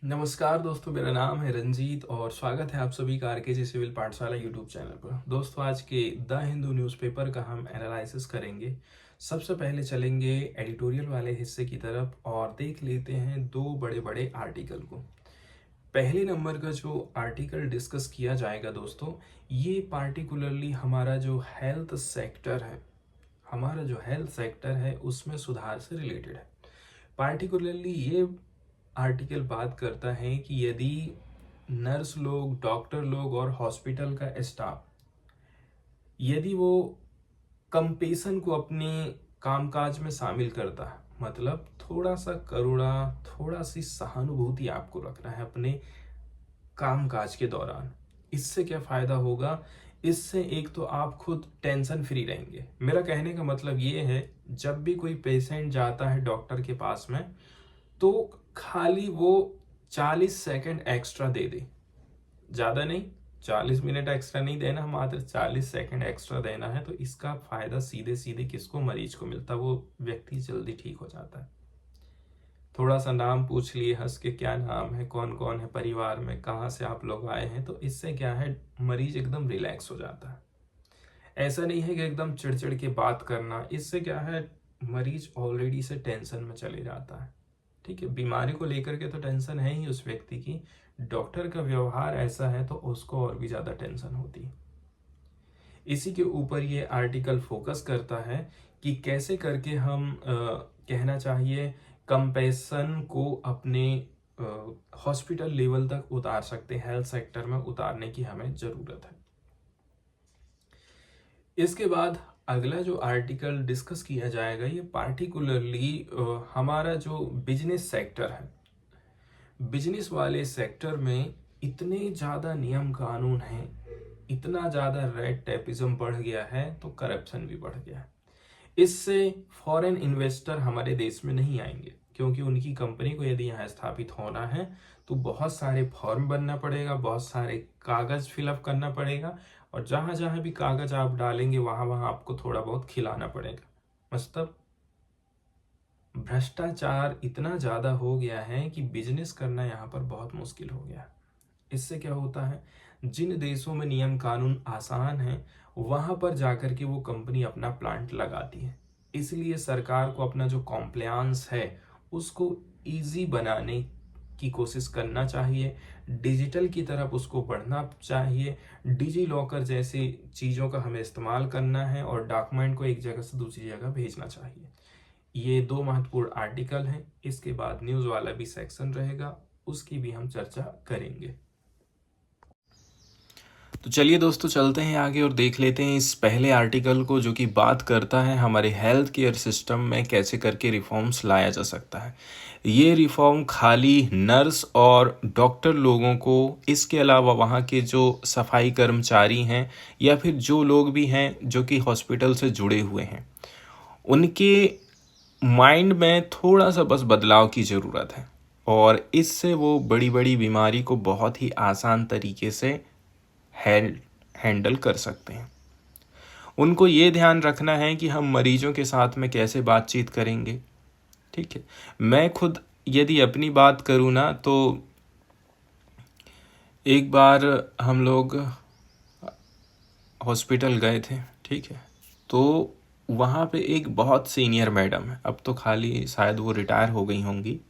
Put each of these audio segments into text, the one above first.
नमस्कार दोस्तों, मेरा नाम है रंजीत और स्वागत है आप सभी का आरकेजी सिविल पाठशाला यूट्यूब चैनल पर। दोस्तों, आज के द हिंदू न्यूज़पेपर का हम एनालिसिस करेंगे। सबसे पहले चलेंगे एडिटोरियल वाले हिस्से की तरफ और देख लेते हैं दो बड़े बड़े आर्टिकल को। पहले नंबर का जो आर्टिकल डिस्कस किया जाएगा दोस्तों, ये पार्टिकुलरली हमारा जो हेल्थ सेक्टर है उसमें सुधार से रिलेटेड है। पार्टिकुलरली ये आर्टिकल बात करता है कि यदि नर्स लोग, डॉक्टर लोग और हॉस्पिटल का स्टाफ यदि वो कंपेशन को अपने कामकाज में शामिल करता है, मतलब थोड़ा सा करुणा, थोड़ा सी सहानुभूति आपको रखना है अपने कामकाज के दौरान। इससे क्या फायदा होगा? इससे एक तो आप खुद टेंशन फ्री रहेंगे। मेरा कहने का मतलब ये है, जब भी कोई पेशेंट जाता है डॉक्टर के पास में, तो खाली वो 40 सेकंड एक्स्ट्रा दे दे, ज़्यादा नहीं, 40 मिनट एक्स्ट्रा नहीं देना, मात्र 40 सेकंड एक्स्ट्रा देना है। तो इसका फायदा सीधे सीधे किसको? मरीज को मिलता, वो व्यक्ति जल्दी ठीक हो जाता है। थोड़ा सा नाम पूछ लिए हंस के, क्या नाम है, कौन कौन है परिवार में, कहाँ से आप लोग आए हैं, तो इससे क्या है, मरीज एकदम रिलैक्स हो जाता है। ऐसा नहीं है कि एकदम चिड़चिड़ के बात करना, इससे क्या है, मरीज ऑलरेडी से टेंशन में चले जाता है। ठीक है, बीमारी को लेकर के तो टेंशन है ही उस व्यक्ति की, डॉक्टर का व्यवहार ऐसा है तो उसको और भी ज़्यादा टेंशन होती है। इसी के ऊपर ये आर्टिकल फोकस करता है कि कैसे करके हम कहना चाहिए कंपेशन को अपने हॉस्पिटल लेवल तक उतार सकते हैं, हेल्थ सेक्टर में उतारने की हमें ज़रूरत है। इसके बाद अगला जो आर्टिकल डिस्कस किया जाएगा, ये पार्टिकुलरली हमारा जो बिजनेस सेक्टर है, बिजनेस वाले सेक्टर में इतने ज़्यादा नियम कानून हैं, इतना ज़्यादा रेड टेपिज्म बढ़ गया है, तो करप्शन भी बढ़ गया है। इससे फॉरेन इन्वेस्टर हमारे देश में नहीं आएंगे, क्योंकि उनकी कंपनी को यदि यहाँ स्थापित होना है तो बहुत सारे फॉर्म बनना पड़ेगा, बहुत सारे कागज फिलअप करना पड़ेगा, और जहाँ जहाँ भी कागज आप डालेंगे वहाँ वहाँ आपको थोड़ा बहुत खिलाना पड़ेगा। मतलब भ्रष्टाचार इतना ज़्यादा हो गया है कि बिजनेस करना यहाँ पर बहुत मुश्किल हो गया है। इससे क्या होता है, जिन देशों में नियम कानून आसान है वहां पर जाकर के वो कंपनी अपना प्लांट लगाती है। इसलिए सरकार को अपना जो कॉम्प्लायंस है उसको इजी बनाने की कोशिश करना चाहिए, डिजिटल की तरफ उसको बढ़ना चाहिए। डिजी लॉकर जैसी चीज़ों का हमें इस्तेमाल करना है और डॉक्यूमेंट को एक जगह से दूसरी जगह भेजना चाहिए। ये दो महत्वपूर्ण आर्टिकल हैं। इसके बाद न्यूज़ वाला भी सेक्शन रहेगा, उसकी भी हम चर्चा करेंगे। तो चलिए दोस्तों, चलते हैं आगे और देख लेते हैं इस पहले आर्टिकल को, जो कि बात करता है हमारे हेल्थ केयर सिस्टम में कैसे करके रिफॉर्म्स लाया जा सकता है। ये रिफॉर्म खाली नर्स और डॉक्टर लोगों को, इसके अलावा वहाँ के जो सफाई कर्मचारी हैं या फिर जो लोग भी हैं जो कि हॉस्पिटल से जुड़े हुए हैं, उनके माइंड में थोड़ा सा बस बदलाव की ज़रूरत है, और इससे वो बड़ी बड़ी बीमारी को बहुत ही आसान तरीके से हैंडल कर सकते हैं। उनको ये ध्यान रखना है कि हम मरीजों के साथ में कैसे बातचीत करेंगे। ठीक है, मैं खुद यदि अपनी बात करूँ ना, तो एक बार हम लोग हॉस्पिटल गए थे। ठीक है, तो वहाँ पे एक बहुत सीनियर मैडम है, अब तो खाली शायद वो रिटायर हो गई होंगी।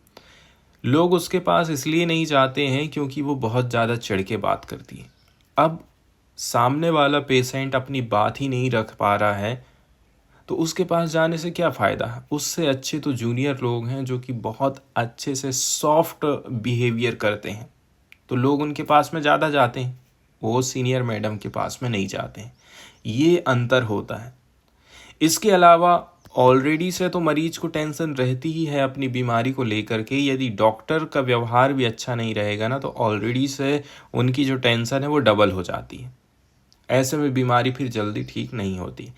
लोग उसके पास इसलिए नहीं जाते हैं क्योंकि वो बहुत ज़्यादा चढ़ के बात करती है। अब सामने वाला पेशेंट अपनी बात ही नहीं रख पा रहा है, तो उसके पास जाने से क्या फ़ायदा है। उससे अच्छे तो जूनियर लोग हैं जो कि बहुत अच्छे से सॉफ्ट बिहेवियर करते हैं, तो लोग उनके पास में ज़्यादा जाते हैं, वो सीनियर मैडम के पास में नहीं जाते हैं। ये अंतर होता है। इसके अलावा ऑलरेडी से तो मरीज को टेंशन रहती ही है अपनी बीमारी को लेकर के, यदि डॉक्टर का व्यवहार भी अच्छा नहीं रहेगा ना, तो ऑलरेडी से उनकी जो टेंशन है वो डबल हो जाती है। ऐसे में बीमारी फिर जल्दी ठीक नहीं होती।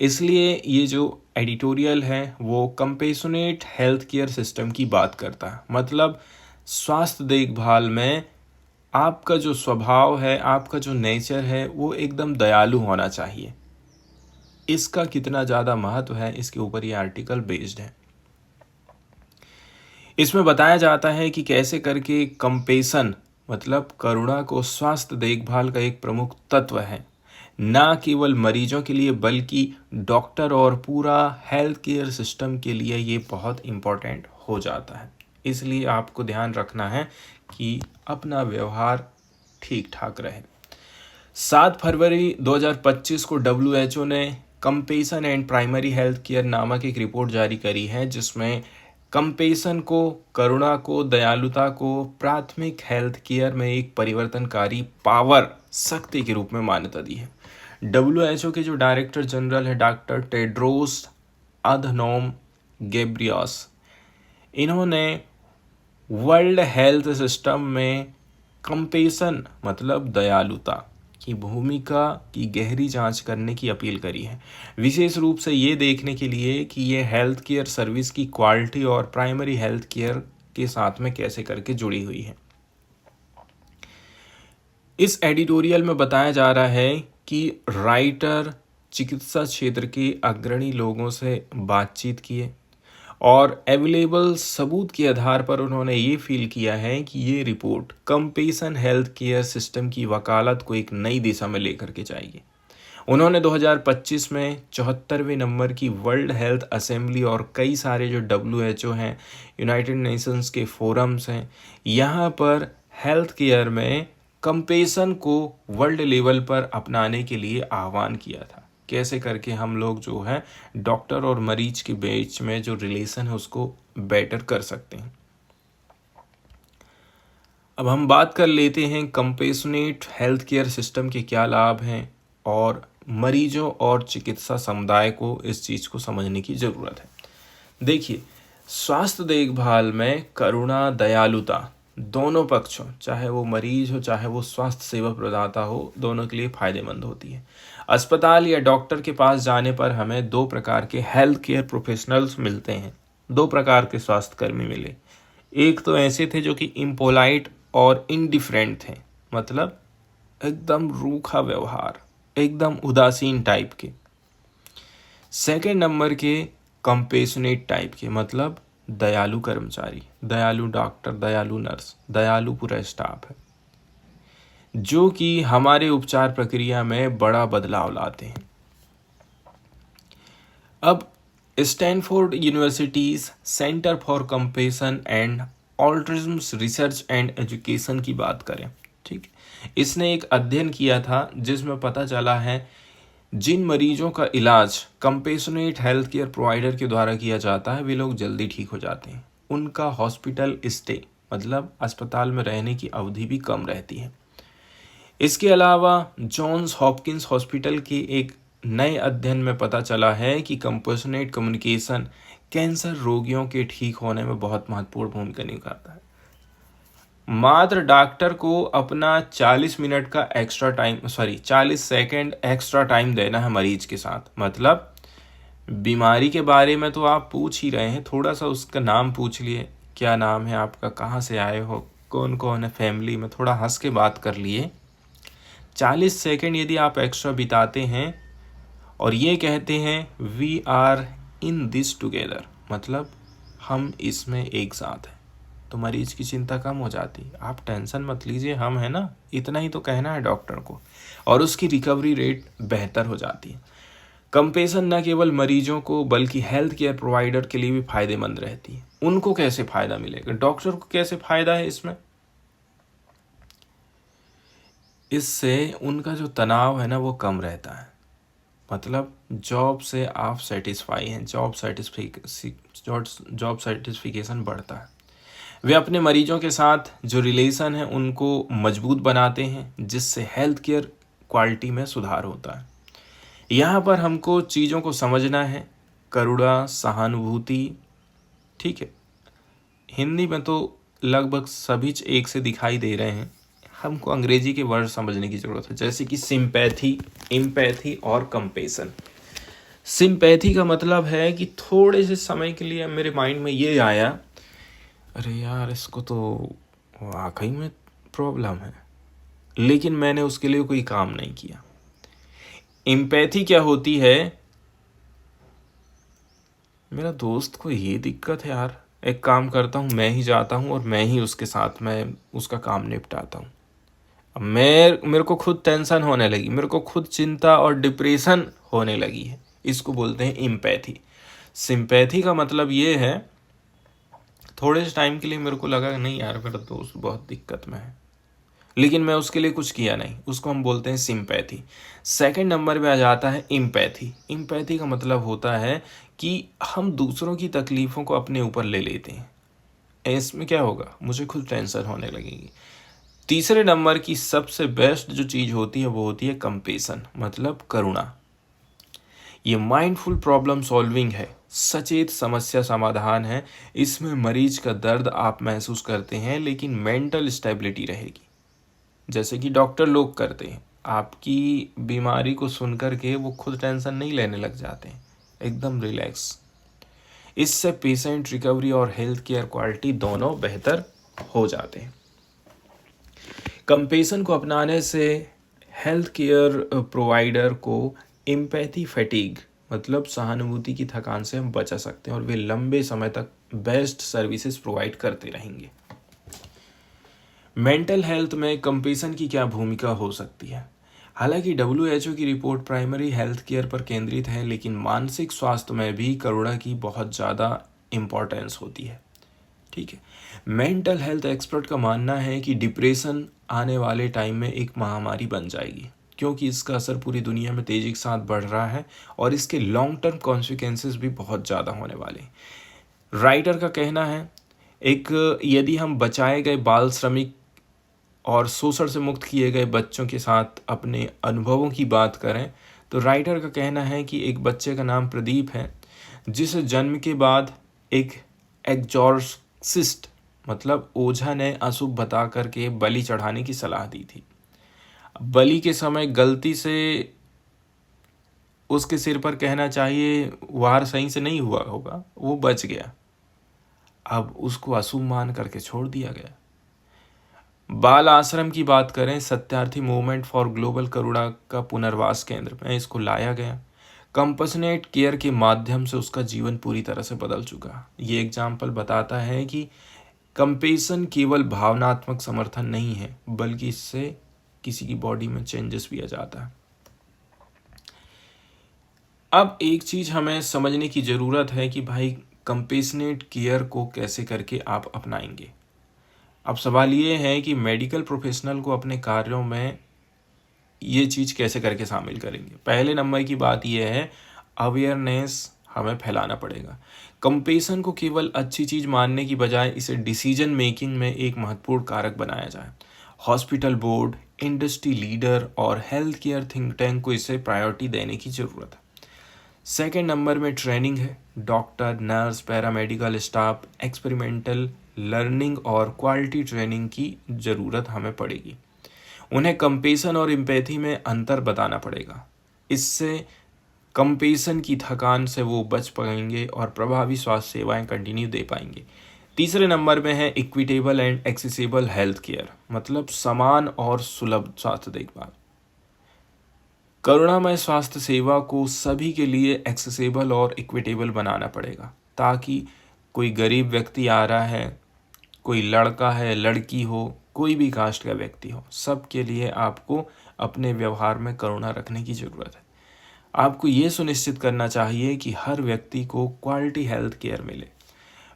इसलिए ये जो एडिटोरियल है वो कंपेशनेट हेल्थ केयर सिस्टम की बात करता है। मतलब स्वास्थ्य देखभाल में आपका जो स्वभाव है, आपका जो नेचर है, वो एकदम दयालु होना चाहिए। इसका कितना ज़्यादा महत्व है, इसके ऊपर ये आर्टिकल बेस्ड है। इसमें बताया जाता है कि कैसे करके कंपेशन मतलब करुणा को स्वास्थ्य देखभाल का एक प्रमुख तत्व है, ना केवल मरीजों के लिए बल्कि डॉक्टर और पूरा हेल्थ केयर सिस्टम के लिए ये बहुत इम्पोर्टेंट हो जाता है। इसलिए आपको ध्यान रखना है कि अपना व्यवहार ठीक ठाक रहे। 7 फरवरी 2025 को WHO ने compassion and primary health care नामक एक रिपोर्ट जारी करी है, जिसमें कंपेशन को, करुणा को, दयालुता को प्राथमिक हेल्थ केयर में एक परिवर्तनकारी पावर, शक्ति के रूप में मान्यता दी है। WHO के जो डायरेक्टर जनरल है डॉक्टर टेड्रोस अधनोम गेब्रियस, इन्होंने वर्ल्ड हेल्थ सिस्टम में कंपेशन मतलब दयालुता की भूमिका की गहरी जांच करने की अपील करी है, विशेष रूप से ये देखने के लिए कि ये हेल्थ केयर सर्विस की क्वालिटी और प्राइमरी हेल्थ केयर के साथ में कैसे करके जुड़ी हुई है। इस एडिटोरियल में बताया जा रहा है कि राइटर चिकित्सा क्षेत्र के अग्रणी लोगों से बातचीत किए और अवेलेबल सबूत के आधार पर उन्होंने ये फील किया है कि ये report compassion health care system की वकालत को एक नई दिशा में लेकर के जाएगी। उन्होंने 2025 में 74वें नंबर की वर्ल्ड हेल्थ असेंबली और कई सारे जो WHO हैं, यूनाइटेड नेशंस के फोरम्स हैं, यहाँ पर हेल्थ केयर में कंपेशन को वर्ल्ड लेवल पर अपनाने के लिए आह्वान किया था। कैसे करके हम लोग जो है डॉक्टर और मरीज के बीच में जो रिलेशन है उसको बेटर कर सकते हैं। अब हम बात कर लेते हैं कंपेशनेट हेल्थ केयर सिस्टम के क्या लाभ हैं और मरीजों और चिकित्सा समुदाय को इस चीज़ को समझने की ज़रूरत है। देखिए, स्वास्थ्य देखभाल में करुणा, दयालुता दोनों पक्षों, चाहे वो मरीज हो चाहे वो स्वास्थ्य सेवा प्रदाता हो, दोनों के लिए फायदेमंद होती है। अस्पताल या डॉक्टर के पास जाने पर हमें 2 प्रकार के हेल्थ केयर प्रोफेशनल्स मिलते हैं, 2 प्रकार के स्वास्थ्य कर्मी मिले। एक तो ऐसे थे जो कि इम्पोलाइट और इनडिफरेंट थे, मतलब एकदम रूखा व्यवहार, एकदम उदासीन टाइप के। सेकेंड नंबर के कंपेशनेट टाइप के, मतलब दयालु कर्मचारी, दयालु डॉक्टर, दयालु नर्स, दयालु पूरा स्टाफ है, जो कि हमारे उपचार प्रक्रिया में बड़ा बदलाव लाते हैं। अब Stanford universities centre for compassion and altruism research and education की बात करें, ठीक, इसने एक अध्ययन किया था जिसमें पता चला है जिन मरीजों का इलाज कंपेशनेट हेल्थ केयर प्रोवाइडर के द्वारा किया जाता है वे लोग जल्दी ठीक हो जाते हैं। उनका हॉस्पिटल स्टे मतलब अस्पताल में रहने की अवधि भी कम रहती है। इसके अलावा जॉन्स हॉपकिंस हॉस्पिटल के एक नए अध्ययन में पता चला है कि कंपेशनेट कम्युनिकेशन कैंसर रोगियों के ठीक होने में बहुत महत्वपूर्ण भूमिका निभाता है। मात्र डॉक्टर को अपना 40 मिनट का extra time 40 second extra time देना है मरीज के साथ। मतलब बीमारी के बारे में तो आप पूछ ही रहे हैं, थोड़ा सा उसका नाम पूछ लिए, क्या नाम है आपका, कहाँ से आए हो, कौन कौन है फैमिली में, थोड़ा हंस के बात कर लिए। 40 सेकंड यदि आप एक्स्ट्रा बिताते हैं और ये कहते हैं we are in this together, मतलब हम इसमें एक साथ हैं, तो मरीज की चिंता कम हो जाती है। आप टेंशन मत लीजिए, हम है ना, इतना ही तो कहना है डॉक्टर को, और उसकी रिकवरी रेट बेहतर हो जाती है। कंपेशन न केवल मरीजों को बल्कि हेल्थ केयर प्रोवाइडर के लिए भी फायदेमंद रहती है। उनको कैसे फायदा मिलेगा, डॉक्टर को कैसे फायदा है इसमें, इससे उनका जो तनाव है ना वो कम रहता है। मतलब जॉब से आप सेटिस्फाई हैं, जॉब सेटिस्फिकेशन बढ़ता है। वे अपने मरीजों के साथ जो रिलेशन है उनको मजबूत बनाते हैं, जिससे हेल्थ केयर क्वालिटी में सुधार होता है। यहाँ पर हमको चीज़ों को समझना है, करुणा, सहानुभूति, ठीक है, हिंदी में तो लगभग सभी एक से दिखाई दे रहे हैं, हमको अंग्रेजी के वर्ड समझने की ज़रूरत है, जैसे कि सिंपैथी, एम्पैथी और कंपेशन। सिंपैथी का मतलब है कि थोड़े से समय के लिए मेरे माइंड में ये आया, अरे यार इसको तो वाकई में प्रॉब्लम है, लेकिन मैंने उसके लिए कोई काम नहीं किया। एम्पैथी क्या होती है, मेरा दोस्त को ये दिक्कत है यार, एक काम करता हूँ, मैं ही जाता हूँ और मैं ही उसके साथ में उसका काम निपटाता हूँ। अब मेरे को खुद टेंशन होने लगी, मेरे को खुद चिंता और डिप्रेशन होने लगी है। इसको बोलते हैं इम्पैथी। सिंपैथी का मतलब ये है, थोड़े से टाइम के लिए मेरे को लगा नहीं यार मेरा दोस्त बहुत दिक्कत में है, लेकिन मैं उसके लिए कुछ किया नहीं, उसको हम बोलते हैं सिंपैथी। सेकंड नंबर पे आ जाता है इम्पैथी। इम्पैथी का मतलब होता है कि हम दूसरों की तकलीफ़ों को अपने ऊपर ले लेते हैं। इसमें क्या होगा, मुझे खुद टेंशन होने लगेगी। तीसरे नंबर की सबसे बेस्ट जो चीज़ होती है वो होती है कंपेशन, मतलब करुणा। ये माइंडफुल प्रॉब्लम सॉल्विंग है, सचेत समस्या समाधान है। इसमें मरीज का दर्द आप महसूस करते हैं लेकिन मेंटल स्टेबिलिटी रहेगी। जैसे कि डॉक्टर लोग करते हैं, आपकी बीमारी को सुन कर के वो खुद टेंशन नहीं लेने लग जाते हैं, एकदम रिलैक्स। इससे पेशेंट रिकवरी और हेल्थ केयर क्वालिटी दोनों बेहतर हो जाते हैं। कंपेशन को अपनाने से हेल्थ केयर प्रोवाइडर को एम्पैथी फैटिग मतलब सहानुभूति की थकान से हम बचा सकते हैं और वे लंबे समय तक बेस्ट सर्विसेज प्रोवाइड करते रहेंगे। मेंटल हेल्थ में कंपेशन की क्या भूमिका हो सकती है? हालांकि WHO की रिपोर्ट प्राइमरी हेल्थ केयर पर केंद्रित है, लेकिन मानसिक स्वास्थ्य में भी करुणा की बहुत ज़्यादा इम्पोर्टेंस होती है। ठीक है, मेंटल हेल्थ एक्सपर्ट का मानना है कि डिप्रेशन आने वाले टाइम में एक महामारी बन जाएगी, क्योंकि इसका असर पूरी दुनिया में तेज़ी के साथ बढ़ रहा है और इसके लॉन्ग टर्म कॉन्सिक्वेंसेस भी बहुत ज़्यादा होने वाले हैं। राइटर का कहना है, यदि हम बचाए गए बाल श्रमिक और शोषण से मुक्त किए गए बच्चों के साथ अपने अनुभवों की बात करें, तो राइटर का कहना है कि एक बच्चे का नाम प्रदीप है, जिसे जन्म के बाद एक एग्जॉर्सिस्ट मतलब ओझा ने अशुभ बता करके बलि चढ़ाने की सलाह दी थी। बलि के समय गलती से उसके सिर पर कहना चाहिए वार सही से नहीं हुआ होगा, वो बच गया। अब उसको अशुभ मान करके छोड़ दिया गया। बाल आश्रम की बात करें, सत्यार्थी मूवमेंट फॉर ग्लोबल करुणा का पुनर्वास केंद्र में इसको लाया गया। कंपसनेट केयर के माध्यम से उसका जीवन पूरी तरह से बदल चुका। ये एग्जाम्पल बताता है कि कंपेशन केवल भावनात्मक समर्थन नहीं है, बल्कि इससे किसी की बॉडी में चेंजेस भी आ जाता है। अब एक चीज़ हमें समझने की ज़रूरत है कि भाई कंपेशनेट केयर को कैसे करके आप अपनाएंगे। अब सवाल ये है कि मेडिकल प्रोफेशनल को अपने कार्यों में ये चीज़ कैसे करके शामिल करेंगे। पहले नंबर की बात यह है, अवेयरनेस हमें फैलाना पड़ेगा। कंपेशन को केवल अच्छी चीज़ मानने की बजाय इसे डिसीजन मेकिंग में एक महत्वपूर्ण कारक बनाया जाए। हॉस्पिटल बोर्ड, इंडस्ट्री लीडर और हेल्थ केयर थिंक टैंक को इसे प्रायोरिटी देने की ज़रूरत है। सेकेंड नंबर में ट्रेनिंग है। Doctor, nurse, paramedical staff experimental learning और क्वालिटी ट्रेनिंग की ज़रूरत हमें पड़ेगी। उन्हें कंपेशन और एम्पैथी में अंतर बताना पड़ेगा। इससे कंपेशन की थकान से वो बच पाएंगे और प्रभावी स्वास्थ्य सेवाएं कंटिन्यू दे पाएंगे। तीसरे नंबर में है equitable and accessible health care, मतलब समान और सुलभ स्वास्थ्य देखभाल। करुणामय स्वास्थ्य सेवा को सभी के लिए एक्सेसिबल और इक्विटेबल बनाना पड़ेगा, ताकि कोई गरीब व्यक्ति आ रहा है, कोई लड़का है, लड़की हो, कोई भी कास्ट का व्यक्ति हो, सबके लिए आपको अपने व्यवहार में करुणा रखने की ज़रूरत है। आपको ये सुनिश्चित करना चाहिए कि हर व्यक्ति को क्वालिटी हेल्थ केयर मिले।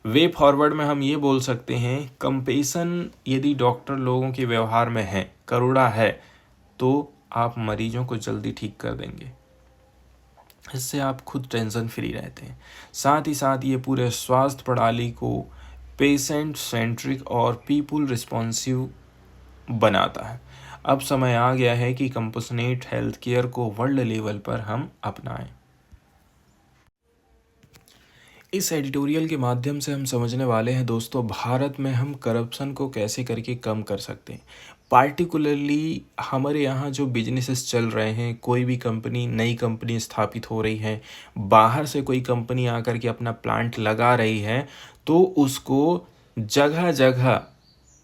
वे फॉरवर्ड में हम ये बोल सकते हैं, कंपेशन यदि डॉक्टर लोगों के व्यवहार में है, करुणा है, तो आप मरीजों को जल्दी ठीक कर देंगे। इससे आप खुद टेंशन फ्री रहते हैं। साथ ही साथ ये पूरे स्वास्थ्य प्रणाली को पेशेंट सेंट्रिक और पीपल रिस्पॉन्सिव बनाता है। अब समय आ गया है कि कंपसनेट हेल्थ केयर को वर्ल्ड लेवल पर हम अपनाएं। इस एडिटोरियल के माध्यम से हम समझने वाले हैं दोस्तों, भारत में हम करप्शन को कैसे करके कम कर सकते हैं। पार्टिकुलरली हमारे यहाँ जो बिजनेसेस चल रहे हैं, कोई भी कंपनी, नई कंपनी स्थापित हो रही है, बाहर से कोई कंपनी आकर के अपना प्लांट लगा रही है, तो उसको जगह जगह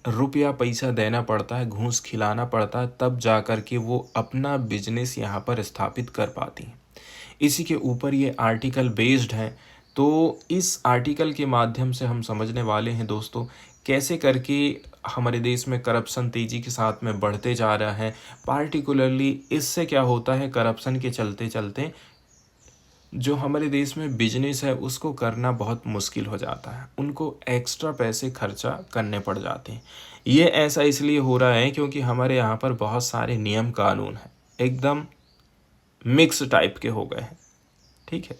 रुपया पैसा देना पड़ता है, घूस खिलाना पड़ता है, तब जा कर के वो अपना बिजनेस यहाँ पर स्थापित कर पाती हैं। इसी के ऊपर ये आर्टिकल बेस्ड है, तो इस आर्टिकल के माध्यम से हम समझने वाले हैं दोस्तों, कैसे करके हमारे देश में करप्शन तेज़ी के साथ में बढ़ते जा रहा है। पार्टिकुलरली इससे क्या होता है, करप्शन के चलते चलते जो हमारे देश में बिजनेस है उसको करना बहुत मुश्किल हो जाता है, उनको एक्स्ट्रा पैसे खर्चा करने पड़ जाते हैं। ये ऐसा इसलिए हो रहा है क्योंकि हमारे यहाँ पर बहुत सारे नियम कानून हैं, एकदम मिक्स टाइप के हो गए हैं। ठीक है,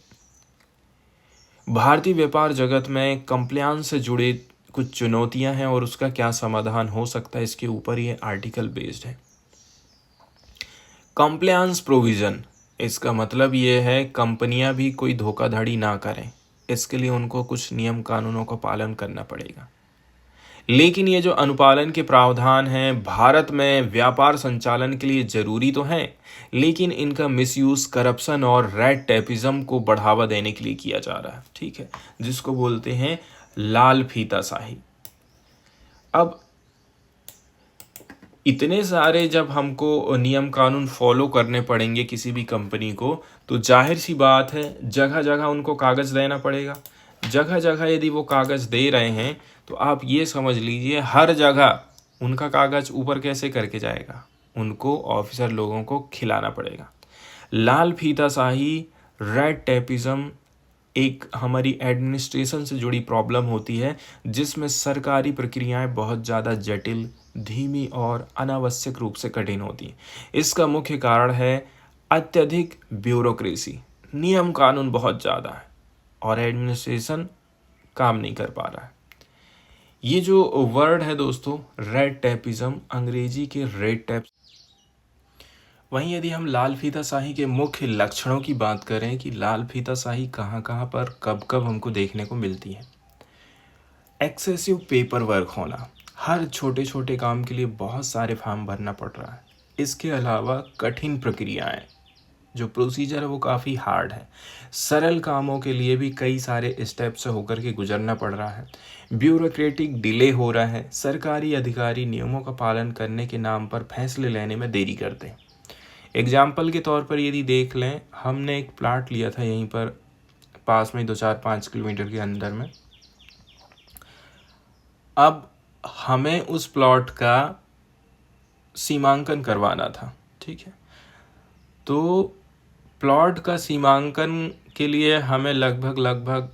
भारतीय व्यापार जगत में कंप्लायंस से जुड़े कुछ चुनौतियां हैं और उसका क्या समाधान हो सकता है, इसके ऊपर ये आर्टिकल बेस्ड है। कंप्लायंस प्रोविज़न, इसका मतलब ये है कंपनियां भी कोई धोखाधड़ी ना करें, इसके लिए उनको कुछ नियम कानूनों का पालन करना पड़ेगा। लेकिन ये जो अनुपालन के प्रावधान हैं भारत में व्यापार संचालन के लिए ज़रूरी तो हैं, लेकिन इनका मिसयूज़ करप्शन और रेड टेपिज्म को बढ़ावा देने के लिए किया जा रहा है। ठीक है, जिसको बोलते हैं लाल फीताशाही। अब इतने सारे जब हमको नियम कानून फॉलो करने पड़ेंगे किसी भी कंपनी को, तो जाहिर सी बात है जगह जगह उनको कागज़ देना पड़ेगा। जगह जगह यदि वो कागज़ दे रहे हैं तो आप ये समझ लीजिए हर जगह उनका कागज़ ऊपर कैसे करके जाएगा, उनको ऑफिसर लोगों को खिलाना पड़ेगा। लाल फीताशाही, रेड टेपिज्म एक हमारी एडमिनिस्ट्रेशन से जुड़ी प्रॉब्लम होती है, जिसमें सरकारी प्रक्रियाएं बहुत ज़्यादा जटिल, धीमी और अनावश्यक रूप से कठिन होती हैं। इसका मुख्य कारण है अत्यधिक ब्यूरोक्रेसी, नियम कानून बहुत ज़्यादा है और एडमिनिस्ट्रेशन काम नहीं कर पा रहा है। ये जो वर्ड है दोस्तों रेड टेपिज्म, अंग्रेजी के रेड टेप। वहीं यदि हम लाल फीताशाही के मुख्य लक्षणों की बात करें कि लाल फीताशाही कहाँ कहाँ पर कब कब हमको देखने को मिलती है। एक्सेसिव पेपर वर्क होना, हर छोटे छोटे काम के लिए बहुत सारे फॉर्म भरना पड़ रहा है। इसके अलावा कठिन प्रक्रियाएं, जो प्रोसीजर है वो काफ़ी हार्ड है। सरल कामों के लिए भी कई सारे स्टेप से होकर के गुजरना पड़ रहा है। ब्यूरोक्रेटिक डिले हो रहा है। सरकारी अधिकारी नियमों का पालन करने के नाम पर फैसले लेने में देरी करते हैं। एग्जाम्पल के तौर पर यदि देख लें, हमने एक प्लाट लिया था यहीं पर पास में 2-4-5 किलोमीटर के अंदर में। अब हमें उस प्लॉट का सीमांकन करवाना था। ठीक है, तो प्लॉट का सीमांकन के लिए हमें लगभग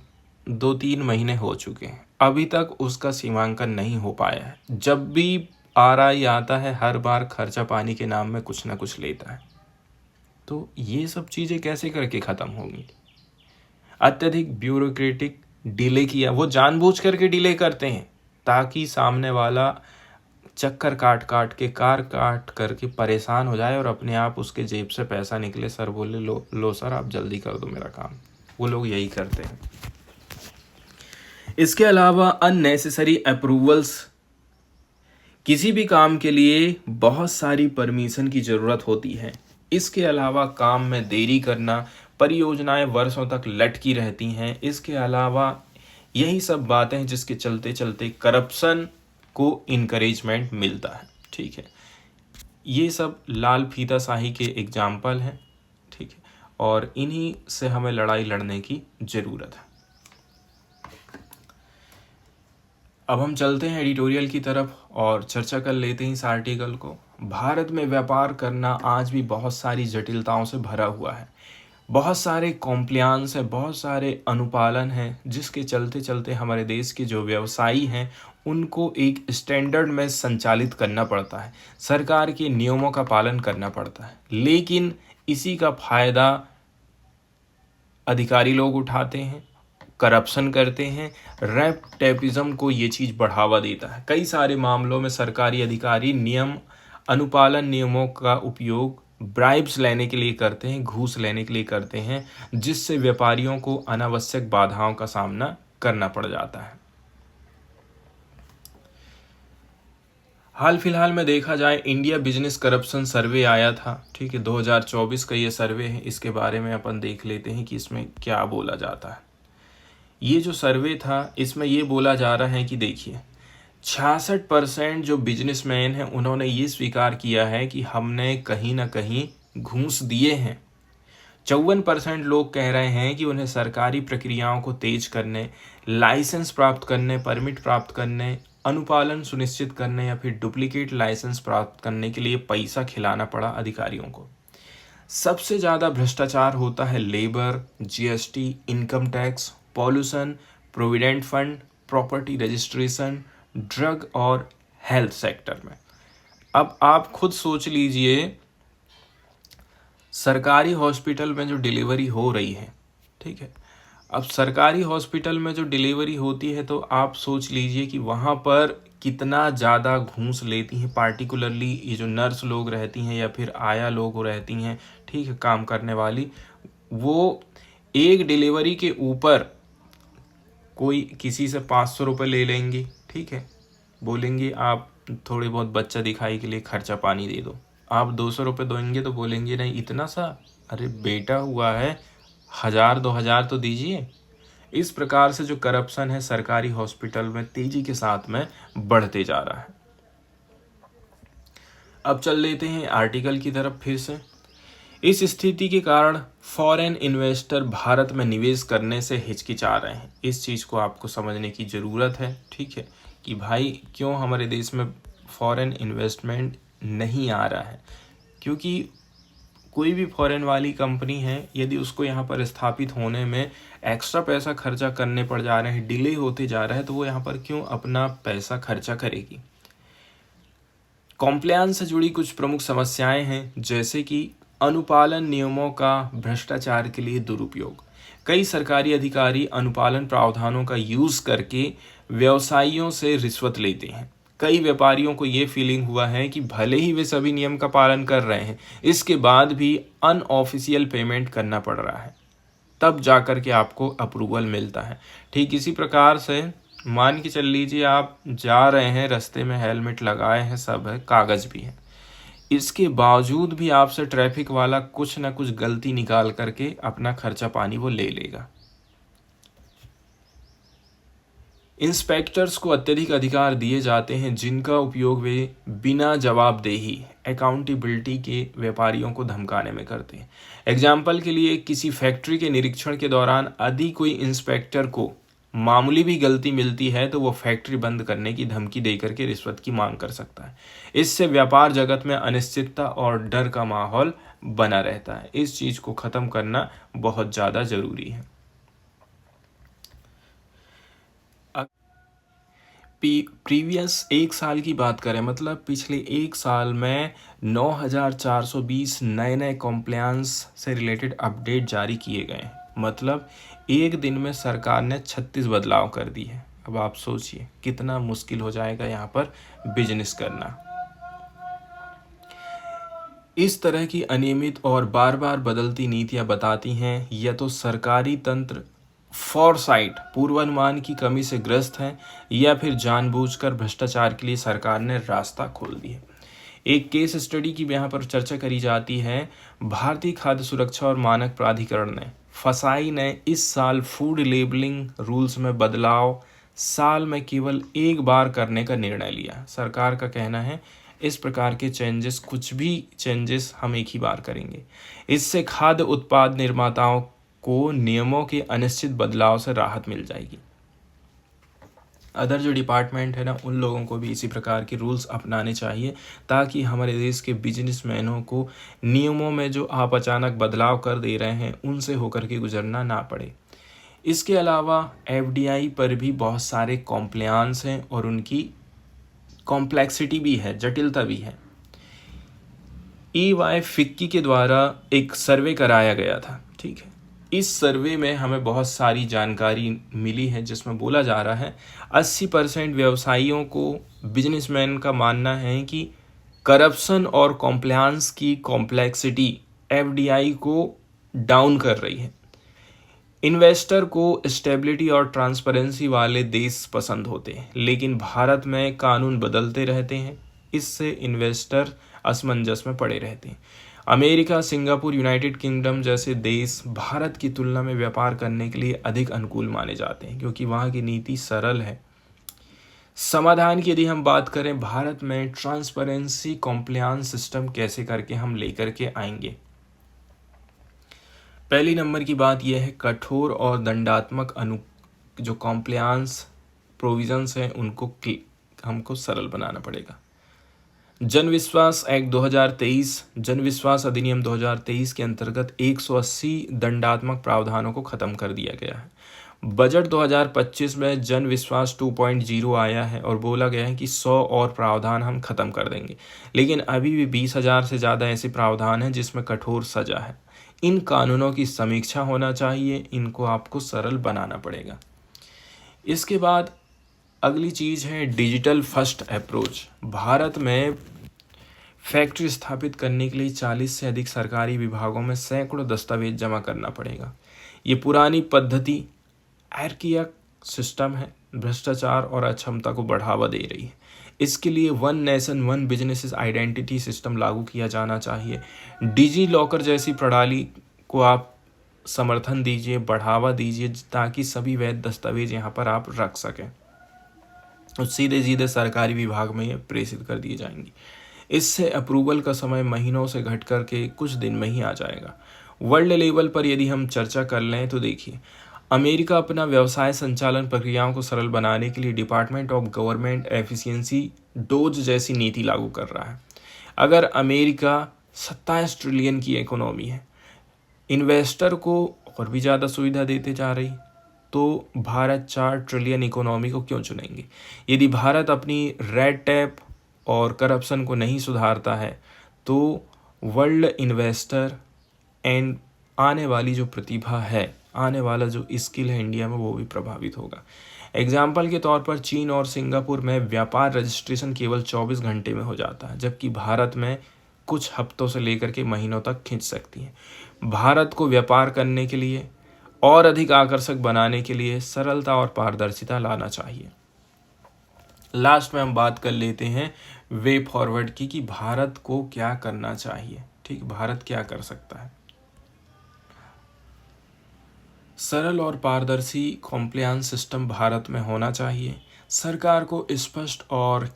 2-3 महीने हो चुके हैं, अभी तक उसका सीमांकन नहीं हो पाया है। जब भी RI आता है हर बार खर्चा पानी के नाम में कुछ ना कुछ लेता है। तो ये सब चीज़ें कैसे करके ख़त्म होंगी। अत्यधिक ब्यूरोक्रेटिक डिले किया, वो जानबूझ करके डिले करते हैं ताकि सामने वाला चक्कर काट काट के कार काट करके परेशान हो जाए और अपने आप उसके जेब से पैसा निकले। सर बोले लो सर आप जल्दी कर दो मेरा काम, वो लोग यही करते हैं। इसके अलावा अननेसेसरी अप्रूवल्स, किसी भी काम के लिए बहुत सारी परमिशन की ज़रूरत होती है। इसके अलावा काम में देरी करना, परियोजनाएं वर्षों तक लटकी रहती हैं। इसके अलावा यही सब बातें जिसके चलते चलते करप्शन को इनकरेजमेंट मिलता है। ठीक है, ये सब लाल फीताशाही के एग्जाम्पल हैं। ठीक है, और इन्हीं से हमें लड़ाई लड़ने की ज़रूरत है। अब हम चलते हैं एडिटोरियल की तरफ और चर्चा कर लेते हैं इस आर्टिकल को। भारत में व्यापार करना आज भी बहुत सारी जटिलताओं से भरा हुआ है। बहुत सारे कॉम्प्लायंस है, बहुत सारे अनुपालन हैं, जिसके चलते चलते हमारे देश के जो व्यवसायी हैं उनको एक स्टैंडर्ड में संचालित करना पड़ता है, सरकार के नियमों का पालन करना पड़ता है। लेकिन इसी का फ़ायदा अधिकारी लोग उठाते हैं, करप्शन करते हैं। रेड टेपिज्म को ये चीज़ बढ़ावा देता है। कई सारे मामलों में सरकारी अधिकारी अनुपालन नियमों का उपयोग ब्राइब्स लेने के लिए करते हैं, घूस लेने के लिए करते हैं, जिससे व्यापारियों को अनावश्यक बाधाओं का सामना करना पड़ जाता है। हाल फिलहाल में देखा जाए इंडिया बिजनेस करप्शन सर्वे आया था। ठीक है, 2024 का ये सर्वे है। इसके बारे में अपन देख लेते हैं कि इसमें क्या बोला जाता है। ये जो सर्वे था इसमें ये बोला जा रहा है कि देखिए 66% जो बिजनेसमैन हैं उन्होंने ये स्वीकार किया है कि हमने कहीं ना कहीं घूस दिए हैं। 54% लोग कह रहे हैं कि उन्हें सरकारी प्रक्रियाओं को तेज करने, लाइसेंस प्राप्त करने, परमिट प्राप्त करने, अनुपालन सुनिश्चित करने या फिर डुप्लीकेट लाइसेंस प्राप्त करने के लिए पैसा खिलाना पड़ा अधिकारियों को। सबसे ज़्यादा भ्रष्टाचार होता है labour, GST, income tax, pollution, provident fund, property registration, drug और हेल्थ सेक्टर में। अब आप खुद सोच लीजिए, सरकारी हॉस्पिटल में जो डिलीवरी हो रही है, ठीक है, अब सरकारी हॉस्पिटल में जो डिलीवरी होती है तो आप सोच लीजिए कि वहाँ पर कितना ज़्यादा घूस लेती हैं, पार्टिकुलरली ये जो नर्स लोग रहती हैं या फिर आया लोग रहती हैं, ठीक है, काम करने वाली, वो एक डिलीवरी के ऊपर कोई किसी से 500 रुपये ले लेंगी, ठीक है, बोलेंगे आप थोड़ी बहुत बच्चा दिखाई के लिए खर्चा पानी दे दो। आप 200 रुपये देंगे तो बोलेंगे नहीं इतना सा, अरे बेटा हुआ है, 1000-2000 तो दीजिए। इस प्रकार से जो करप्शन है सरकारी हॉस्पिटल में तेजी के साथ में बढ़ते जा रहा है। अब चल लेते हैं आर्टिकल की तरफ फिर से। इस स्थिति के कारण फॉरेन इन्वेस्टर भारत में निवेश करने से हिचकिचा रहे हैं। इस चीज़ को आपको समझने की ज़रूरत है, ठीक है, कि भाई क्यों हमारे देश में फॉरेन इन्वेस्टमेंट नहीं आ रहा है। क्योंकि कोई भी फॉरेन वाली कंपनी है, यदि उसको यहाँ पर स्थापित होने में एक्स्ट्रा पैसा खर्चा करने पड़ जा रहे हैं, डिले होते जा रहा है, तो वो यहाँ पर क्यों अपना पैसा खर्चा करेगी। कॉम्प्लायंस से जुड़ी कुछ प्रमुख समस्याएं हैं, जैसे कि अनुपालन नियमों का भ्रष्टाचार के लिए दुरुपयोग। कई सरकारी अधिकारी अनुपालन प्रावधानों का यूज करके व्यवसायियों से रिश्वत लेते हैं। कई व्यापारियों को ये फीलिंग हुआ है कि भले ही वे सभी नियम का पालन कर रहे हैं, इसके बाद भी अनऑफिशियल पेमेंट करना पड़ रहा है, तब जाकर के आपको अप्रूवल मिलता है। ठीक इसी प्रकार से मान के चल लीजिए आप जा रहे हैं, रास्ते में हेलमेट लगाए हैं, सब है, कागज़ भी है, इसके बावजूद भी आपसे ट्रैफिक वाला कुछ ना कुछ गलती निकाल करके अपना खर्चा पानी वो ले लेगा। इंस्पेक्टर्स को अत्यधिक अधिकार दिए जाते हैं, जिनका उपयोग वे बिना जवाबदेही अकाउंटेबिलिटी के व्यापारियों को धमकाने में करते हैं। एग्जाम्पल के लिए, किसी फैक्ट्री के निरीक्षण के दौरान यदि कोई इंस्पेक्टर को मामूली भी गलती मिलती है तो वो फैक्ट्री बंद करने की धमकी देकर के रिश्वत की मांग कर सकता है। इससे व्यापार जगत में अनिश्चितता और डर का माहौल बना रहता है। इस चीज़ को ख़त्म करना बहुत ज़्यादा ज़रूरी है। प्रीवियस एक साल की बात करें, मतलब पिछले एक साल में 9420 नए कॉम्प्लायंस से रिलेटेड अपडेट जारी किए गए हैं। मतलब एक दिन में सरकार ने 36 बदलाव कर दिए हैं। अब आप सोचिए कितना मुश्किल हो जाएगा यहाँ पर बिजनेस करना। इस तरह की अनियमित और बार बार बदलती नीतियाँ बताती हैं या तो सरकारी तंत्र फॉरसाइट पूर्वानुमान की कमी से ग्रस्त है, या फिर जानबूझकर भ्रष्टाचार के लिए सरकार ने रास्ता खोल दिया। एक केस स्टडी की यहाँ पर चर्चा करी जाती है। भारतीय खाद्य सुरक्षा और मानक प्राधिकरण ने फसाई ने इस साल फूड लेबलिंग रूल्स में बदलाव साल में केवल एक बार करने का निर्णय लिया। सरकार का कहना है इस प्रकार के चेंजेस, कुछ भी चेंजेस हम एक ही बार करेंगे। इससे खाद्य उत्पाद निर्माताओं को नियमों के अनिश्चित बदलाव से राहत मिल जाएगी। अदर जो डिपार्टमेंट है ना, उन लोगों को भी इसी प्रकार के रूल्स अपनाने चाहिए, ताकि हमारे देश के बिजनेसमैनों को नियमों में जो आप अचानक बदलाव कर दे रहे हैं उनसे होकर के गुजरना ना पड़े। इसके अलावा एफडीआई पर भी बहुत सारे कॉम्प्लायंस हैं और उनकी कॉम्प्लेक्सिटी भी है, जटिलता भी है। EY फिक्की के द्वारा एक सर्वे कराया गया था, ठीक है। इस सर्वे में हमें बहुत सारी जानकारी मिली है, जिसमें बोला जा रहा है 80% व्यवसायियों को, बिजनेसमैन का मानना है कि करप्शन और कॉम्प्लायंस की कॉम्प्लेक्सिटी एफडीआई को डाउन कर रही है। इन्वेस्टर को स्टेबिलिटी और ट्रांसपेरेंसी वाले देश पसंद होते हैं, लेकिन भारत में कानून बदलते रहते हैं, इससे इन्वेस्टर असमंजस में पड़े रहते हैं। अमेरिका, सिंगापुर, यूनाइटेड किंगडम जैसे देश भारत की तुलना में व्यापार करने के लिए अधिक अनुकूल माने जाते हैं, क्योंकि वहाँ की नीति सरल है। समाधान की यदि हम बात करें, भारत में ट्रांसपेरेंसी कॉम्प्लायंस सिस्टम कैसे करके हम लेकर के आएंगे। पहली नंबर की बात यह है, कठोर और दंडात्मक जो कॉम्प्लायंस प्रोविजंस हैं उनको हमको सरल बनाना पड़ेगा। जन विश्वास एक्ट 2023, जन विश्वास अधिनियम 2023 के अंतर्गत 180 दंडात्मक प्रावधानों को खत्म कर दिया गया है। बजट 2025 में जन विश्वास 2.0 आया है और बोला गया है कि 100 और प्रावधान हम खत्म कर देंगे, लेकिन अभी भी 20,000 से ज़्यादा ऐसे प्रावधान हैं जिसमें कठोर सजा है। इन कानूनों की समीक्षा होना चाहिए, इनको आपको सरल बनाना पड़ेगा। इसके बाद अगली चीज़ है डिजिटल फर्स्ट अप्रोच। भारत में फैक्ट्री स्थापित करने के लिए 40 से अधिक सरकारी विभागों में सैकड़ों दस्तावेज जमा करना पड़ेगा। ये पुरानी पद्धति आर्किया सिस्टम है, भ्रष्टाचार और अक्षमता को बढ़ावा दे रही है। इसके लिए one nation one business identity system लागू किया जाना चाहिए। डिजी लॉकर जैसी प्रणाली को आप समर्थन दीजिए, बढ़ावा दीजिए, ताकि सभी वैध दस्तावेज यहाँ पर आप रख सकें और सीधे सीधे सरकारी विभाग में ये प्रेषित कर दिए जाएंगे। इससे अप्रूवल का समय महीनों से घट कर के कुछ दिन में ही आ जाएगा। वर्ल्ड लेवल पर यदि हम चर्चा कर लें तो देखिए, अमेरिका अपना व्यवसाय संचालन प्रक्रियाओं को सरल बनाने के लिए department of government efficiency dose जैसी नीति लागू कर रहा है। अगर अमेरिका 27 ट्रिलियन की इकोनॉमी है, इन्वेस्टर को और भी ज़्यादा सुविधा देते जा रही, तो भारत 4 ट्रिलियन इकोनॉमी को क्यों चुनेंगे? यदि भारत अपनी रेड टेप और करप्शन को नहीं सुधारता है तो वर्ल्ड इन्वेस्टर एंड आने वाली जो प्रतिभा है, आने वाला जो स्किल है इंडिया में, वो भी प्रभावित होगा। एग्जाम्पल के तौर पर चीन और सिंगापुर में व्यापार रजिस्ट्रेशन केवल 24 घंटे में हो जाता है, जबकि भारत में कुछ हफ्तों से लेकर के महीनों तक खींच सकती है। भारत को व्यापार करने के लिए और अधिक आकर्षक बनाने के लिए सरलता और पारदर्शिता लाना चाहिए। लास्ट में हम बात कर लेते हैं वे फॉरवर्ड की, कि भारत को क्या करना चाहिए। ठीक, भारत क्या कर सकता है। सरल और पारदर्शी कॉम्प्लायंस सिस्टम भारत में होना चाहिए। सरकार को स्पष्ट और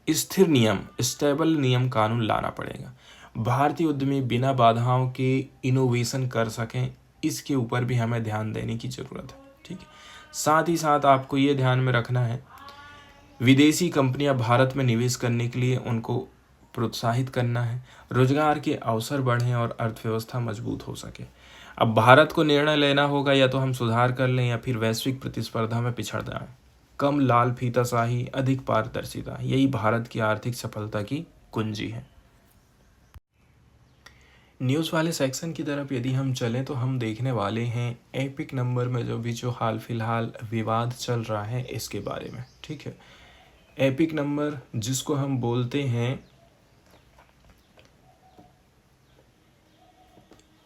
स्थिर नियम, स्टेबल नियम कानून लाना पड़ेगा। भारतीय उद्यमी बिना बाधाओं के इनोवेशन कर सकें, इसके ऊपर भी हमें ध्यान देने की ज़रूरत है। ठीक है, साथ ही साथ आपको ये ध्यान में रखना है, विदेशी कंपनियां भारत में निवेश करने के लिए उनको प्रोत्साहित करना है, रोजगार के अवसर बढ़ें और अर्थव्यवस्था मजबूत हो सके। अब भारत को निर्णय लेना होगा, या तो हम सुधार कर लें या फिर वैश्विक प्रतिस्पर्धा में पिछड़ जाएं। कम लाल फीताशाही, अधिक पारदर्शिता, यही भारत की आर्थिक सफलता की कुंजी है। न्यूज़ वाले सेक्शन की तरफ यदि हम चलें तो हम देखने वाले हैं एपिक नंबर में जो हाल फिलहाल विवाद चल रहा है इसके बारे में। ठीक है, एपिक नंबर जिसको हम बोलते हैं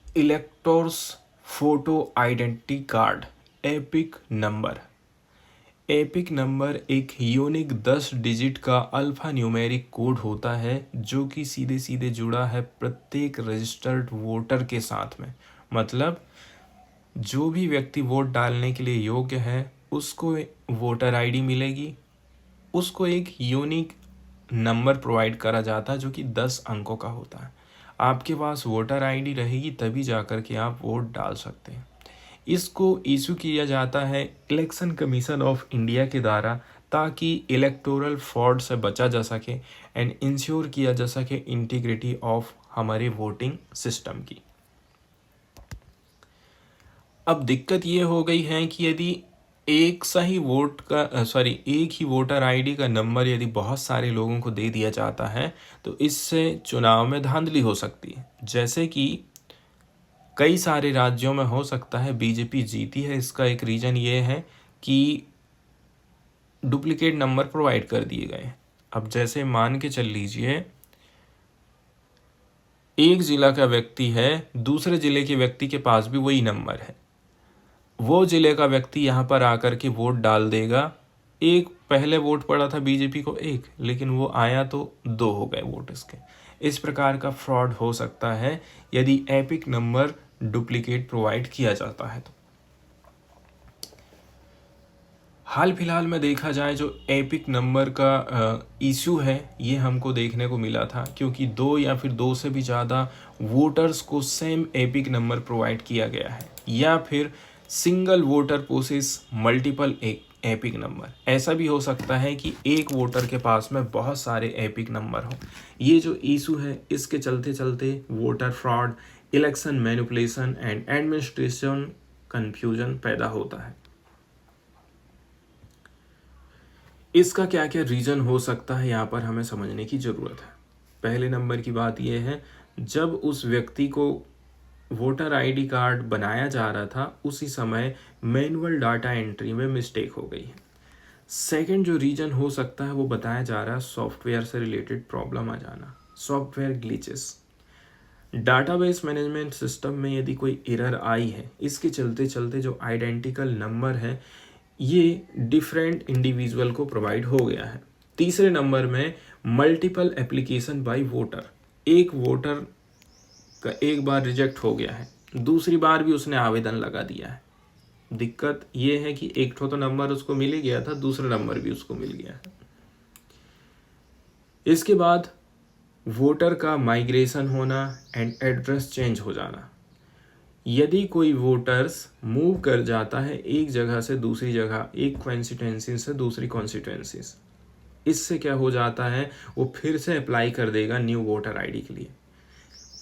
electors photo identity card, EPIC number. EPIC number एक यूनिक 10 डिजिट का अल्फा न्यूमेरिक कोड होता है जो कि सीधे सीधे जुड़ा है प्रत्येक रजिस्टर्ड वोटर के साथ में। मतलब जो भी व्यक्ति वोट डालने के लिए योग्य है उसको वोटर आईडी मिलेगी, उसको एक यूनिक नंबर प्रोवाइड करा जाता है जो कि 10 अंकों का होता है। आपके पास वोटर आईडी रहेगी तभी जाकर के आप वोट डाल सकते हैं। इसको इशू किया जाता है इलेक्शन कमीशन ऑफ इंडिया के द्वारा, ताकि इलेक्टोरल फ्रॉड से बचा जा सके एंड इंश्योर किया जा सके इंटीग्रिटी ऑफ हमारे वोटिंग सिस्टम की। अब दिक्कत ये हो गई है कि यदि एक ही वोटर आईडी का नंबर यदि बहुत सारे लोगों को दे दिया जाता है तो इससे चुनाव में धांधली हो सकती है। जैसे कि कई सारे राज्यों में हो सकता है बीजेपी जीती है, इसका एक रीज़न ये है कि डुप्लीकेट नंबर प्रोवाइड कर दिए गए। अब जैसे मान के चल लीजिए, एक जिला का व्यक्ति है, दूसरे जिले के व्यक्ति के पास भी वही नंबर है, वो जिले का व्यक्ति यहाँ पर आकर के वोट डाल देगा। एक पहले वोट पड़ा था बीजेपी को एक, लेकिन वो आया तो 2 हो गए वोट इसके। इस प्रकार का फ्रॉड हो सकता है यदि एपिक नंबर डुप्लीकेट प्रोवाइड किया जाता है तो। हाल फिलहाल में देखा जाए जो एपिक नंबर का इशू है ये हमको देखने को मिला था, क्योंकि 2 या फिर 2 से भी ज़्यादा वोटर्स को सेम एपिक नंबर प्रोवाइड किया गया है, या फिर single voter possess multiple EPIC number. ऐसा भी हो सकता है कि एक वोटर के पास में बहुत सारे एपिक नंबर हो। ये जो इशू है इसके चलते चलते voter fraud, election manipulation and administration confusion पैदा होता है। इसका क्या क्या रीज़न हो सकता है यहाँ पर हमें समझने की ज़रूरत है। पहले नंबर की बात यह है, जब उस व्यक्ति को वोटर आईडी कार्ड बनाया जा रहा था उसी समय मैनुअल डाटा एंट्री में मिस्टेक हो गई है। सेकंड जो रीज़न हो सकता है वो बताया जा रहा है सॉफ्टवेयर से रिलेटेड प्रॉब्लम आ जाना, software glitches. Database management system में यदि कोई एरर आई है, इसके चलते चलते जो आइडेंटिकल नंबर है ये डिफरेंट इंडिविजुअल को प्रोवाइड हो गया है। तीसरे नंबर में मल्टीपल एप्लीकेशन बाय वोटर, एक वोटर का एक बार रिजेक्ट हो गया है, दूसरी बार भी उसने आवेदन लगा दिया है। दिक्कत ये है कि एक तो नंबर उसको मिल ही गया था, दूसरा नंबर भी उसको मिल गया है। इसके बाद वोटर का माइग्रेशन होना एंड एड्रेस चेंज हो जाना। यदि कोई वोटर्स मूव कर जाता है एक जगह से दूसरी जगह, एक कॉन्स्टिट्यूंसी से दूसरी कॉन्स्टिट्यूंसी, इससे क्या हो जाता है वो फिर से अप्लाई कर देगा न्यू वोटर आईडी के लिए।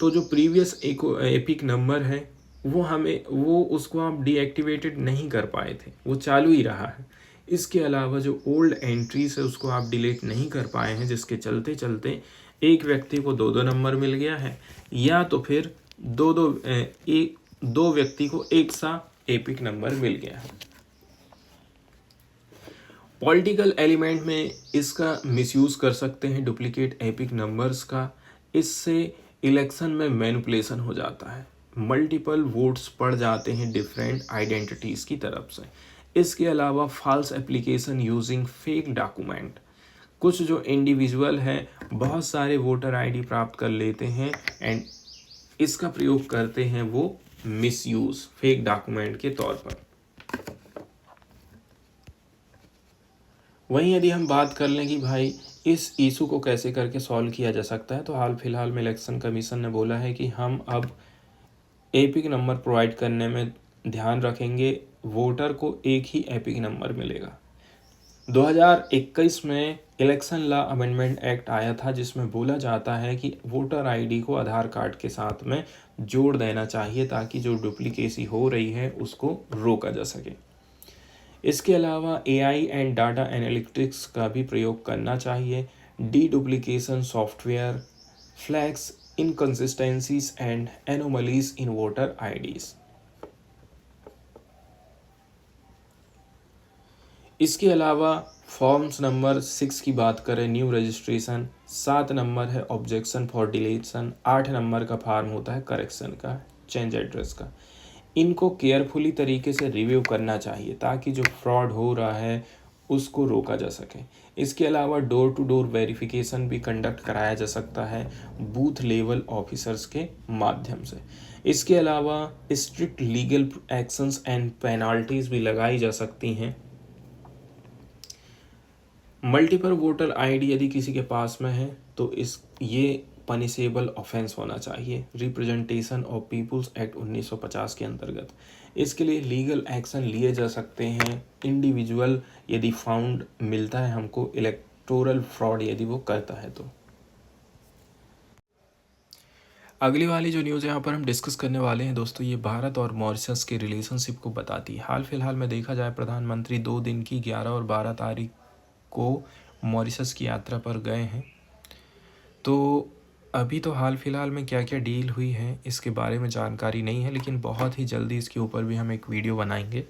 तो जो प्रीवियस एपिक नंबर है वो उसको आप डीएक्टिवेटेड नहीं कर पाए थे, वो चालू ही रहा है। इसके अलावा जो ओल्ड एंट्रीज है उसको आप डिलीट नहीं कर पाए हैं, जिसके चलते चलते एक व्यक्ति को 2 नंबर मिल गया है, या तो फिर दो व्यक्ति को एक सा एपिक नंबर मिल गया है। पॉलिटिकल एलिमेंट में इसका मिसयूज कर सकते हैं डुप्लीकेट एपिक नंबर्स का। इससे इलेक्शन में मैनिपुलेशन हो जाता है, मल्टीपल वोट्स पड़ जाते हैं डिफरेंट आइडेंटिटीज़ की तरफ से। इसके अलावा false application using fake document, कुछ जो इंडिविजुअल है बहुत सारे वोटर आईडी प्राप्त कर लेते हैं एंड इसका प्रयोग करते हैं वो मिसयूज फेक डॉक्यूमेंट के तौर पर। वहीं यदि हम बात कर लें कि भाई इस इशू को कैसे करके सॉल्व किया जा सकता है, तो हाल फिलहाल में इलेक्शन कमीशन ने बोला है कि हम अब एपिक नंबर प्रोवाइड करने में ध्यान रखेंगे, वोटर को एक ही एपिक नंबर मिलेगा। 2021 में इलेक्शन लॉ अमेंडमेंट एक्ट आया था, जिसमें बोला जाता है कि वोटर आईडी को आधार कार्ड के साथ में जोड़ देना चाहिए ताकि जो डुप्लीकेसी हो रही है उसको रोका जा सके। इसके अलावा एआई एंड डाटा एनालिटिक्स का भी प्रयोग करना चाहिए। Deduplication software flags inconsistencies and anomalies in voter IDs. इसके अलावा फॉर्म्स नंबर 6 की बात करें, न्यू रजिस्ट्रेशन, 7 नंबर है ऑब्जेक्शन फॉर डिलीशन, 8 नंबर का फॉर्म होता है करेक्शन का, चेंज एड्रेस का। इनको केयरफुली तरीके से रिव्यू करना चाहिए ताकि जो फ्रॉड हो रहा है उसको रोका जा सके। इसके अलावा डोर टू डोर वेरिफिकेशन भी कंडक्ट कराया जा सकता है बूथ लेवल ऑफिसर्स के माध्यम से। इसके अलावा strict legal actions and penalties भी लगाई जा सकती हैं। मल्टीपल वोटर आईडी यदि किसी के पास में है तो ये पनिशेबल ऑफेंस होना चाहिए रिप्रेजेंटेशन ऑफ पीपुल्स एक्ट 1950 के अंतर्गत। इसके लिए लीगल एक्शन लिए जा सकते हैं इंडिविजुअल यदि फाउंड मिलता है हमको इलेक्टोरल फ्रॉड यदि वो करता है तो। अगली वाली जो न्यूज़ यहाँ पर हम डिस्कस करने वाले हैं दोस्तों, ये भारत और मॉरिशस के रिलेशनशिप को बताती है। हाल फिलहाल में देखा जाए प्रधानमंत्री 2 दिन की 11 और 12 तारीख को मॉरिशस की यात्रा पर गए हैं। तो अभी तो हाल फिलहाल में क्या क्या डील हुई है इसके बारे में जानकारी नहीं है, लेकिन बहुत ही जल्दी इसके ऊपर भी हम एक वीडियो बनाएंगे।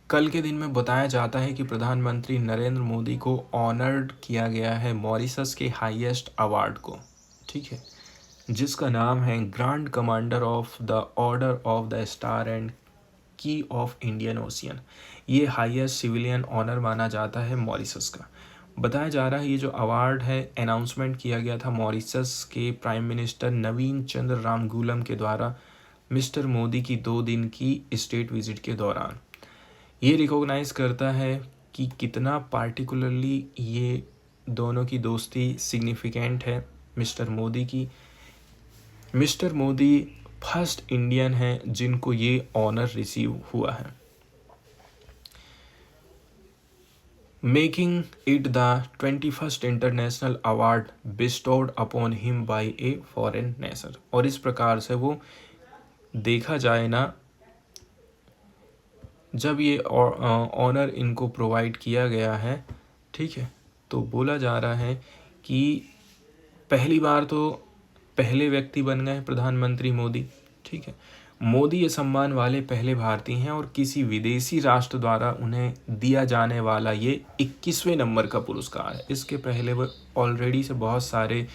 कल के दिन में बताया जाता है कि प्रधानमंत्री नरेंद्र मोदी को ऑनर्ड किया गया है मॉरिशस के हाईएस्ट अवार्ड को, ठीक है, जिसका नाम है grand commander of the order of the star and की ऑफ इंडियन ओशियन। ये हाईएस्ट सिविलियन ऑनर माना जाता है मॉरिशस का। बताया जा रहा है ये जो अवार्ड है अनाउंसमेंट किया गया था मॉरिशस के प्राइम मिनिस्टर नवीन चंद्र रामगुलम के द्वारा मिस्टर मोदी की 2 दिन की स्टेट विजिट के दौरान। ये रिकॉग्नाइज करता है कि कितना पार्टिकुलरली ये दोनों की दोस्ती सिग्निफिकेंट है मिस्टर मोदी की। मिस्टर मोदी फर्स्ट इंडियन हैं जिनको ये ऑनर रिसीव हुआ है, making it the 21st international award bestowed upon him by a foreign nation. और इस प्रकार से वो देखा जाए ना, जब ये ऑनर इनको प्रोवाइड किया गया है, ठीक है, तो बोला जा रहा है कि पहली बार तो पहले व्यक्ति बन गए प्रधानमंत्री मोदी, ठीक है। मोदी ये सम्मान वाले पहले भारतीय हैं और किसी विदेशी राष्ट्र द्वारा उन्हें दिया जाने वाला ये 21वें नंबर का पुरस्कार है। इसके पहले वो ऑलरेडी से बहुत सारे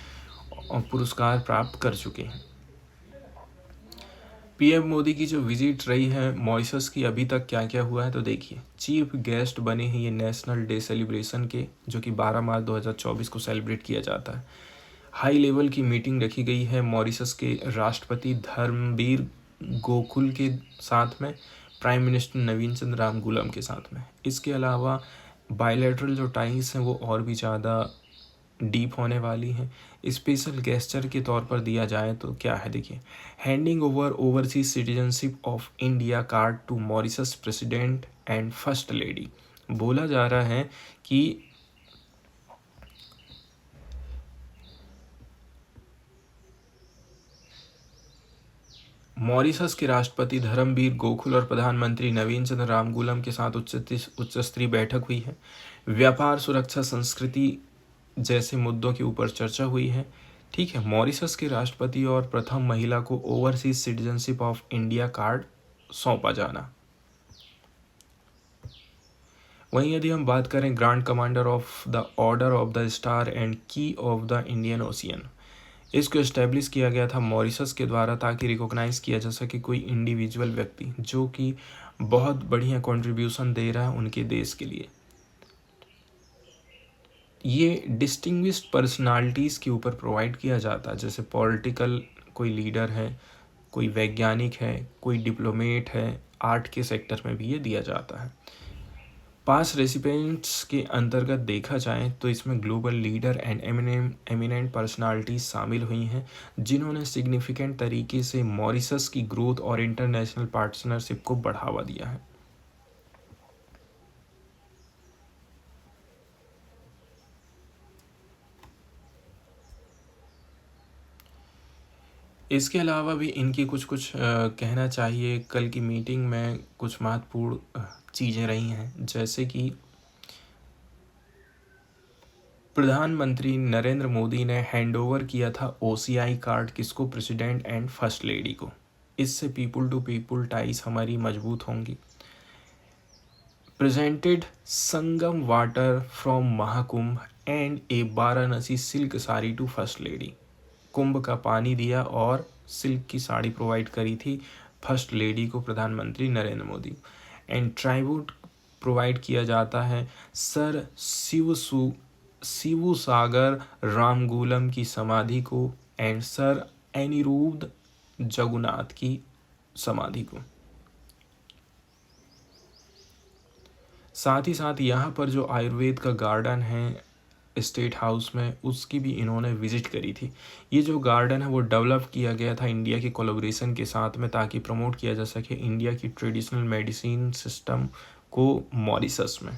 पुरस्कार प्राप्त कर चुके हैं। पीएम मोदी की जो विजिट रही है मॉरिशस की, अभी तक क्या क्या हुआ है तो देखिए। चीफ गेस्ट बने हैं ये नेशनल डे सेलिब्रेशन के, जो कि 12 मार्च 2024 को सेलिब्रेट किया जाता है। हाई लेवल की मीटिंग रखी गई है मॉरिशस के राष्ट्रपति धर्मबीर गोकुल के साथ में, प्राइम मिनिस्टर नवीन चंद्र रामगुलम के साथ में। इसके अलावा बायलैटरल जो टाइज हैं वो और भी ज़्यादा डीप होने वाली हैं। स्पेशल गेस्चर के तौर पर दिया जाए तो क्या है, देखिए, handing over overseas citizenship of India card to Mauritius president and first lady. बोला जा रहा है कि मॉरिशस के राष्ट्रपति धर्मबीर गोकुल और प्रधानमंत्री नवीन चंद्र रामगुलम के साथ उच्च स्तरीय बैठक हुई है। व्यापार, सुरक्षा, संस्कृति जैसे मुद्दों के ऊपर चर्चा हुई है, ठीक है। मॉरिशस के राष्ट्रपति और प्रथम महिला को overseas citizenship of India card सौंपा जाना। वहीं यदि हम बात करें grand commander of the order of the star and की ऑफ द इंडियन ओशियन, इसको इस्टेब्लिश किया गया था मॉरिशस के द्वारा ताकि रिकॉग्नाइज किया जा सके कोई इंडिविजुअल व्यक्ति जो कि बहुत बढ़िया कंट्रीब्यूशन दे रहा है उनके देश के लिए। ये डिस्टिंग्विश्ड पर्सनालिटीज़ के ऊपर प्रोवाइड किया जाता है, जैसे पॉलिटिकल कोई लीडर है, कोई वैज्ञानिक है, कोई डिप्लोमेट है, आर्ट के सेक्टर में भी ये दिया जाता है। पास रेसिपिएंट्स के अंतर्गत देखा जाए तो इसमें global leader and eminent personalities शामिल हुई हैं जिन्होंने सिग्निफिकेंट तरीके से मॉरिशस की ग्रोथ और इंटरनेशनल पार्टनरशिप को बढ़ावा दिया है। इसके अलावा भी इनकी कुछ कहना चाहिए। कल की मीटिंग में कुछ महत्वपूर्ण चीज़ें रही हैं, जैसे कि प्रधानमंत्री नरेंद्र मोदी ने हैंडओवर किया था ओसीआई कार्ड किसको, प्रेसिडेंट एंड फर्स्ट लेडी को। इससे पीपुल टू पीपुल टाइज हमारी मजबूत होंगी। Presented Sangam water from Mahakumbh and a Varanasi silk sari to first lady. Kumbh का पानी दिया और सिल्क की साड़ी प्रोवाइड करी थी फर्स्ट लेडी को प्रधानमंत्री Narendra Modi. And tribute provide किया जाता है सर शिव सागर रामगुलम की समाधि को एंड सर अनिरुद्ध जगन्नाथ की समाधि को। साथ ही साथ यहाँ पर जो आयुर्वेद का गार्डन है स्टेट हाउस में, उसकी भी इन्होंने विजिट करी थी। ये जो गार्डन है वो डेवलप किया गया था इंडिया के कोलैबोरेशन के साथ में ताकि प्रमोट किया जा सके इंडिया की ट्रेडिशनल मेडिसिन सिस्टम को मॉरिशस में।